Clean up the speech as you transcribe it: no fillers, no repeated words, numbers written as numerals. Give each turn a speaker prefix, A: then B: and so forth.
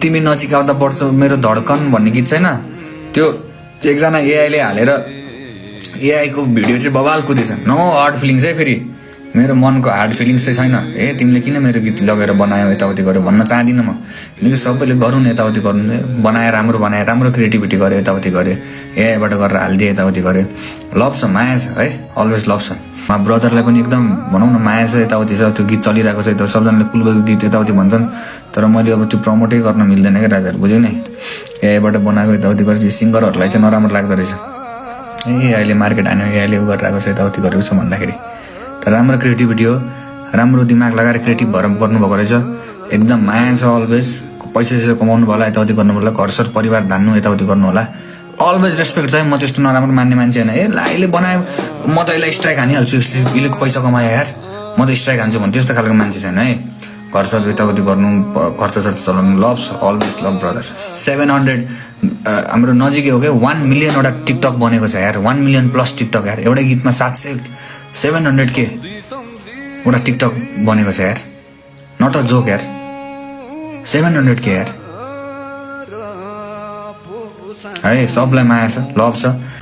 A: तिमी नजिक आउँदा बढ्छ मेरो धड्कन भन्ने गीत छैन त्यो एकजना एआईले हालेर एआई को भिडियो चाहिँ बवाल कुदेछ नो हार्ड फिलिङ्स है फेरि मेरो मनको हार्ड फिलिङ्स चाहिँ छैन तिमीले किन मेरो गीत लगेर बनायो यताउति गर्यो भन्न चाहदिनँ म किनकि सबैले गरौँ न यताउति गर्नु बनाए राम्रो क्रिएटिभिटी गर्यो यताउति गर्यो एआईबाट गरेर हालिदिए यताउति गर्यो लभ छ माया छ है अलवेज लभ छ मा ब्रदरलाई पनि एकदम भनौँ न माया छ यताउति छ त्यो गीत चलिरहेको छ यता सबजनाले कुलबको गीत यताउति भन्छन् तर मैले अब त्यो प्रमोटै गर्न मिल्दैन क्या राजाहरू बुझ्यौ नि एआईबाट बनाएको यताउति गरेर सिङ्गरहरूलाई चाहिँ नराम्रो लाग्दो रहेछ अहिले मार्केट हान्यो एआईले उ गरिरहेको छ यताउति गरेको छ भन्दाखेरि तर राम्रो क्रिएटिभिटी हो राम्रो दिमाग लगाएर क्रिएटिभ भएर गर्नुभएको रहेछ एकदम माया छ अलवेज पैसा कमाउनु होला यताउति गर्नु होला घरसर परिवार धान्नु यताउति गर्नु होला अलवेज रेस्पेक्ट छ म त्यस्तो नराम्रो मान्ने मान्छे होइन यसले बनायो म त यसलाई स्ट्राइक हानिहाल्छु यसले पैसा कमायो यार म त स्ट्राइक हान्छु भने त्यस्तो खालको मान्छे छैन है घरसर यताउति गर्नु खर्च सर्च चलाउनु लभ अलवेज लभ ब्रदर 700 हाम्रो नजिकै हो क्या 1 मिलियनवटा टिकटक बनेको छ यार 1 मिलियन प्लस टिकटक यार एउटा गीतमा 700K एउटा टिकटक बनेको छ यार नट अ जोक यार 700K यार है सबलाई माया छ लभ छ